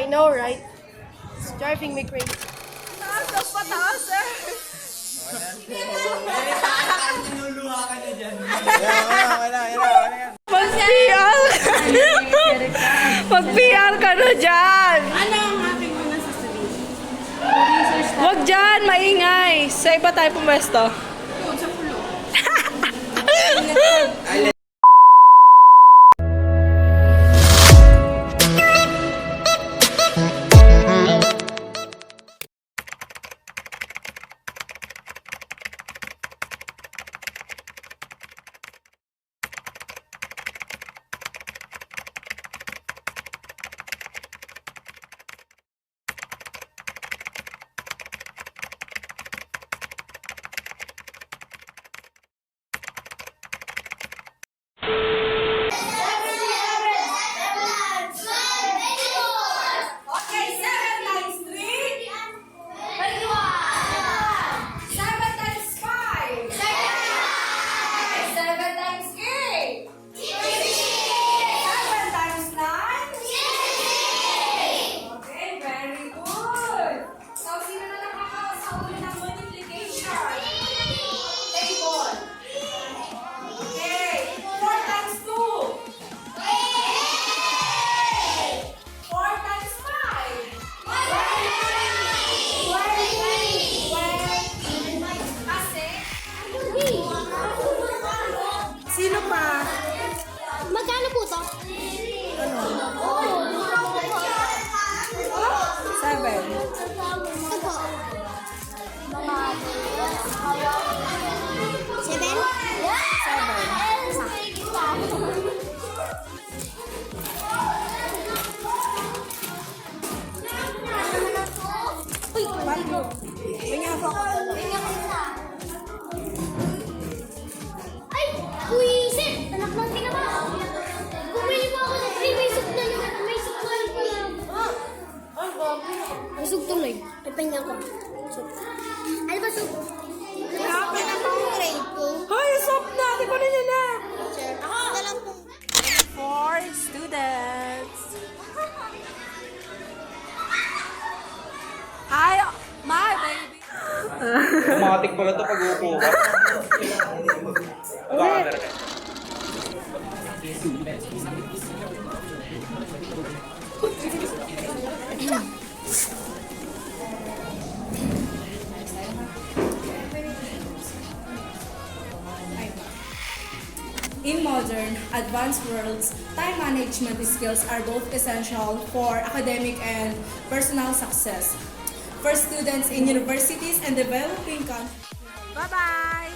know, right? It's driving me crazy. Taas pa, taas, sir. Niluluha ka na dyan. Mag-PR! Mag-PR ka na dyan! Ano ang aking mga sasabihin? Wag dyan, maingay. Sa iba tayo pumwesto. Sa pulo. Sino pa? Magkano po to? Seven. Ito. Seven? Uy, paano? Tingnan ako. Ay! Buwisit! Anak ng tinaba! Bumili pa ako ng 3 may soup na naman. May soup na lang pala. May soup tuloy. May pahinga ko. Soup. Ano ba soup? Nakapin na pa ang grade ko. Hoy, stop na! Di ba na na? Ako na lang po. For students. Hi, my baby. Automatic pala ito pag uupo ka. Camera ka. In modern, advanced worlds, time management skills are both essential for academic and personal success. For students in universities and developing countries. Bye-bye!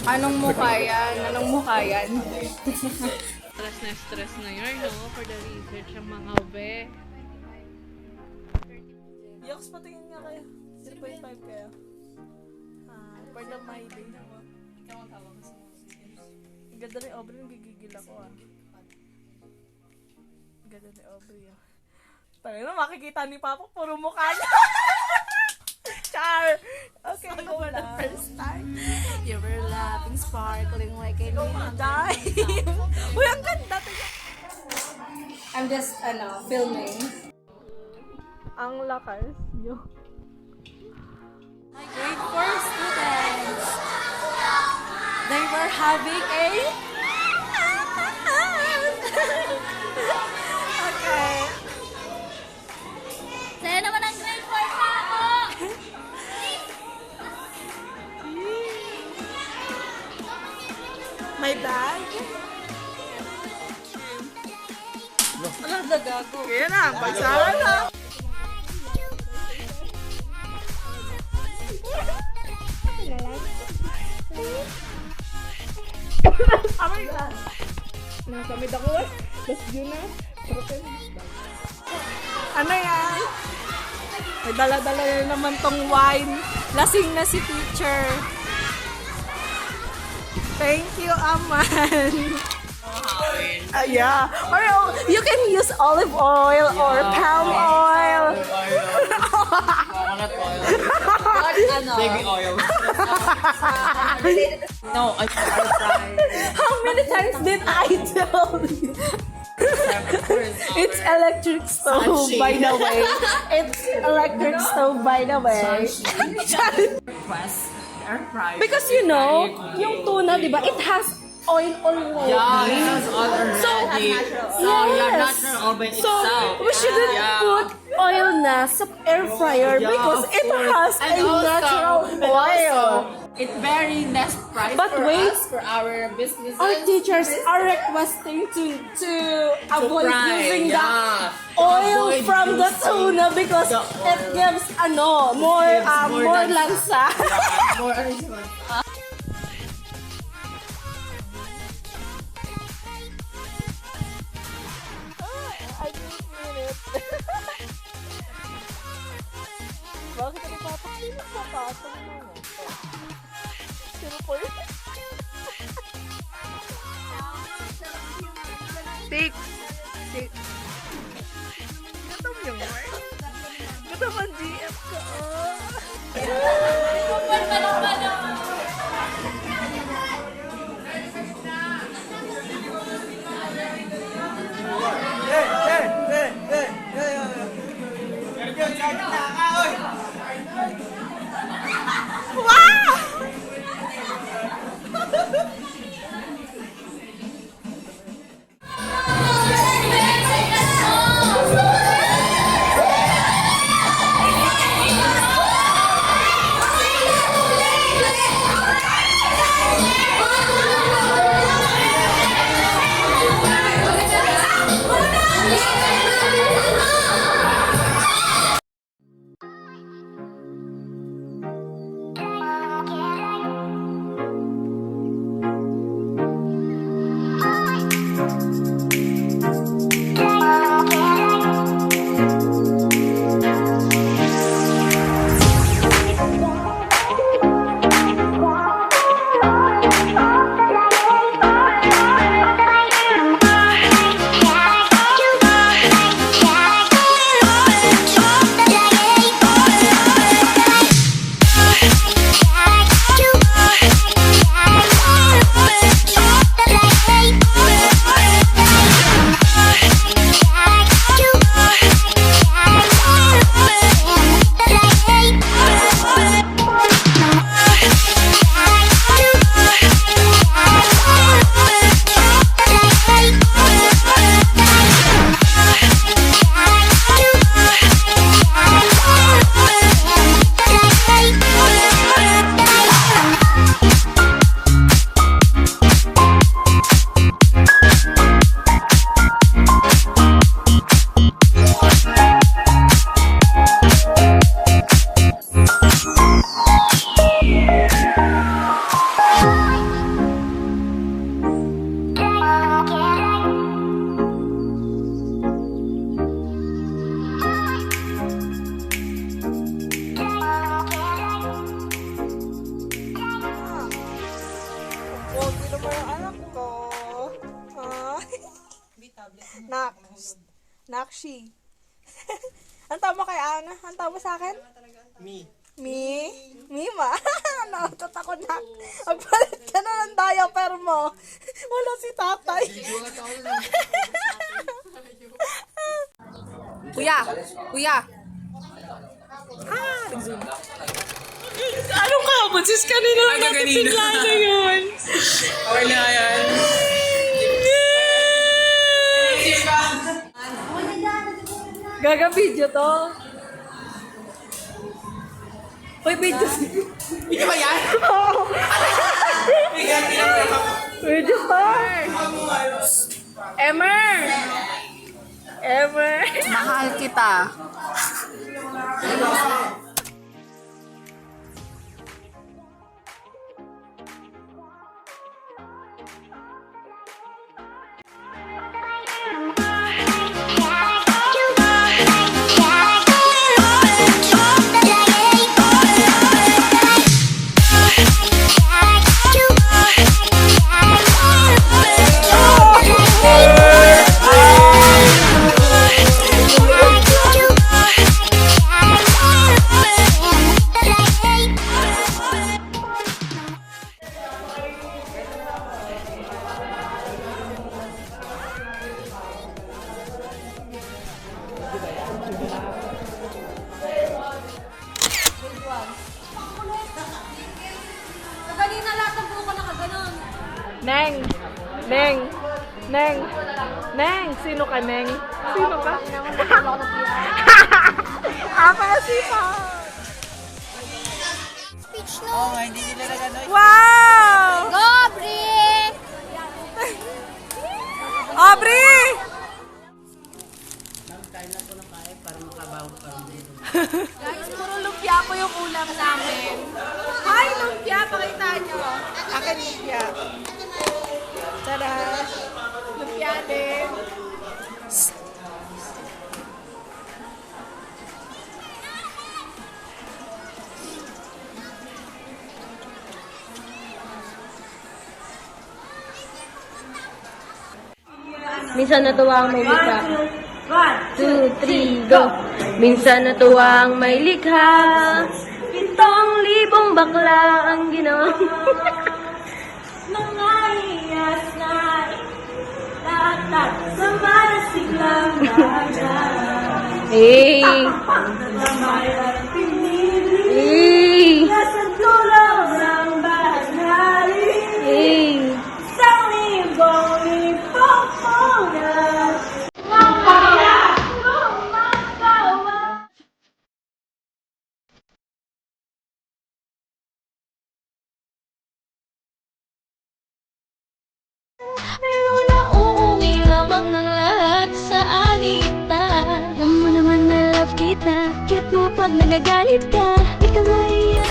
Anong mukha yan? Anong mukha yan? Stress na yun, no? For the research ang mga be. Yoks, patingin nga kayo. 0.5 kayo. For the my day. Ikaw ang tawag sa mga ang ganda ni Aubrey, nagigigil ako Ang ganda ni Aubrey Tayo na, makikita ni Papa, puro mukha niya. Char! Okay, go for the first time. You were laughing, sparkling like a dime. Uy, ang ganda! I'm just, filming. Ang lakas nyo. My grade 4 students, they were having a... Okay. Saya naman ang grade 4 pa ako! My bag? Ano na gago? Kaya na, pagsara na. Amay ka. Nasamid ako Let's do na. Ano yan? May dala-dala na naman tong wine. Lasing na si teacher. Thank you, Aman. Yeah. Or you can use olive oil or palm oil. Coconut oil. Baby oil. No, I air fryer. How many times did I tell you? It's electric stove, by the way. It's electric stove, by the way. Request air fryer. Because you know, yung tuna, di ba, it has oil already. Yeah, this is all already. So, yeah, natural oil by So, itself. we shouldn't put oil na sa air fryer because of it has a And also- natural and oil. also, it's very less price But for wait. us, for our businesses. Our teachers are requesting to avoid fry, using yeah. the oil Avoid from the using tuna because the it gives more lansa. More original. I just mean it. Bakit ang ipapakita sa patong mo? Sino po yun? Six. Gutom yung Mark. Gutom ang GF ko. Nakshi. Ang tama kay Ana? Ang tama sa akin? Me. Me? Mima? Nautot ako na. Magpalit ka na ng diaper mo. Wala si tatay. Kuya. Nag-zoom. Anong kabutsis? Kanina lang natin pinlano yun. Wala yan. Gaga-video to. Uy, video. Hindi ba yan? Video star. Emer. Mahal kita. Neng! Neng! Neng! Neng! Sino ka, Neng? Sino ka? Apa si pa? Speech no. Oo nga, hindi nila nag-ano. Wow! Go, Bri! Aubrey! Guys, puro lumpia po yung ulam namin. Ay, lumpia! Pakita nyo. Akin lumpia. Tada! Lumpia din. Minsan natuwang may likha. 2, 3, go! Minsan natuwang may likha. 7,000 bakla ang ginawa. Nangayas na lahat sa masiglang bagay. Hey! Hey! Nasa dulo ng bahagi. Hey! Isang libong na. Pero nauuwi lamang ng lahat sa alitan. Alam mo naman na love kita. Cute mo pag nagagalit ka. Ikaw na iyan.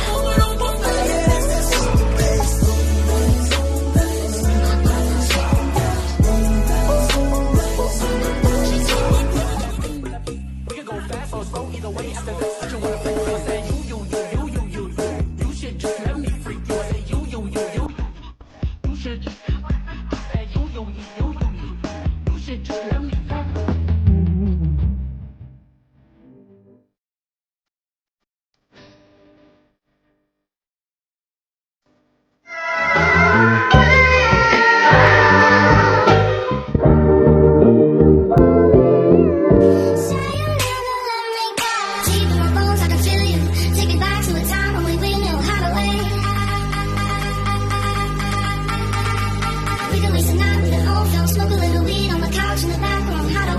Smoke a little weed on the couch in the back room, hide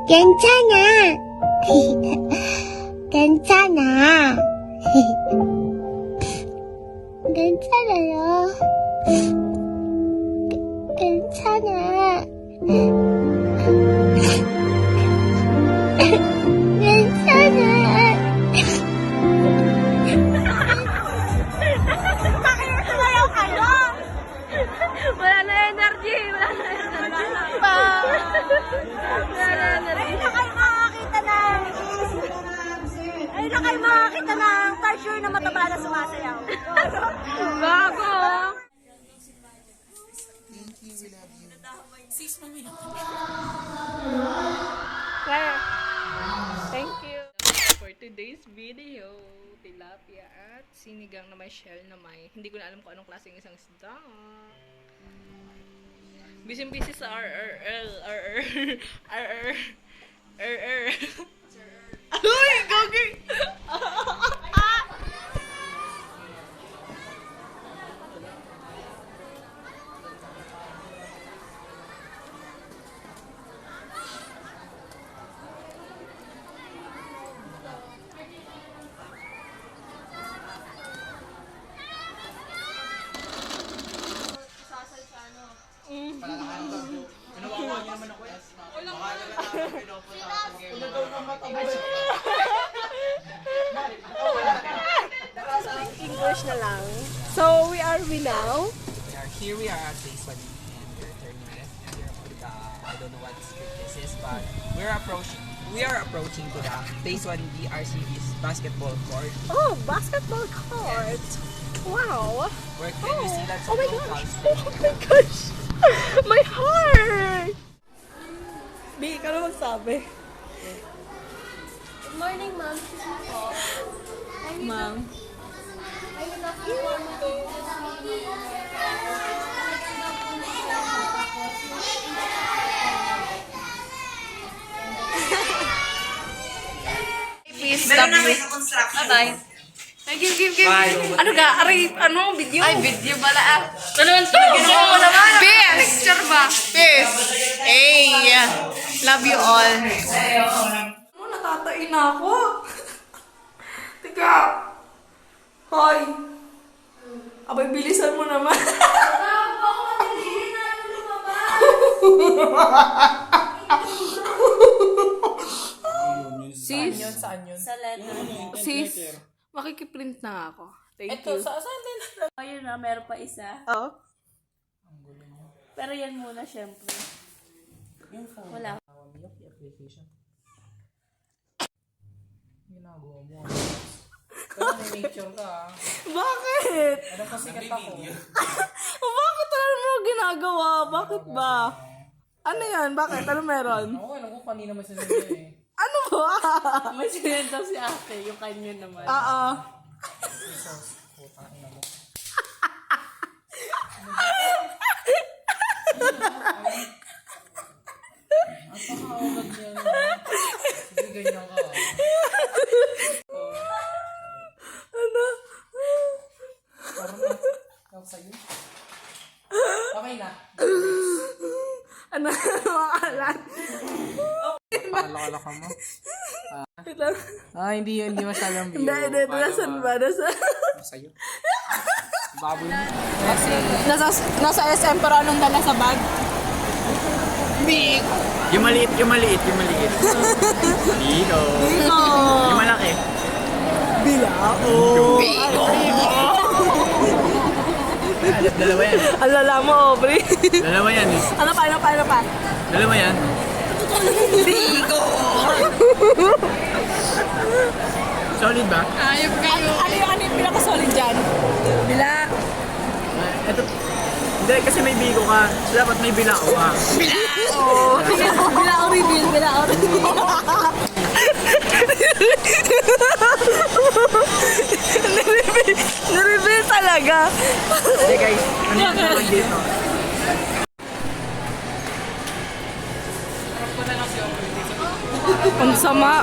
괜찮아. 괜찮아. 괜찮아요. 괜찮아. Wala na energy! Wala na energy! Ay, na kayo makakita ng for sure na mataba na sumasayaw. Bago! Claire, thank you. For today's video, tilapia at sinigang na may shell na may, hindi ko na alam kung anong klaseng isang isda. Busy sa RRL. Uy, gagi! English na lang. So, where are we now? Here we are at Base 1 and we're turning left and we're on the don't know what script this is, but we are approaching to the phase 1B RCB's basketball court. Oh, basketball court. Wow. Where can you see lots Oh of my locals? gosh. Oh my gosh. My heart. Bi, ikaw na magsabi. Good morning, ma'am. Ma'am. Please stop me. Bye-bye. Ay, give. Ano ga? Aray, ano? Video? Ay, video pala ah. Ano naman to? Ginawa ko naman. Peace! Picture ba? Peace! Hey! Love you all. Ano, natatain na ako. Tika. Hoy. Abay, bilisan mo naman. Sis, Saan yun? Sa letter. sis, makikiprint na ako. Thank Ito, you. saan din? Ayun na, meron pa isa. Oh. Pero yan muna, syempre. Yung phone. Wala. Yung application. Ginagawa mo. Pero may picture ka ah. Bakit? Ano kasi kita ko? Bakit ano mo ginagawa? Bakit ba? Ano yan? Bakit? Ano meron? Ako, alam ko kanina may sinabi eh. Ano ba? May sinenda si ate, yung kanya naman. Oo. Putang ina mo. Ang pakakawag niya. Sige, ganyan ka. Ano? Parang na sa'yo. Okay na. Ano? Makalat. Pakalakala ka mo. Ito. Hindi masyadong view. Hindi. Nasaan ba? Nasaan? Sa'yo. Baboy mo. Nasa SM pero anong dala sa bag? Yung maliit. Dito. Yung malaki. Dalawa yan. Alala mo, Aubrey. Dalawa yan eh. Ano pa? Dalawa yan. Solid ba? Ano yung pinaka-solid dyan? Bila. Ito. Hindi, kasi may bigo ka. Dapat may bilao ka. Bila o reveal. Nireveal talaga. Hindi guys, ano yung tawag dito? Ang sama.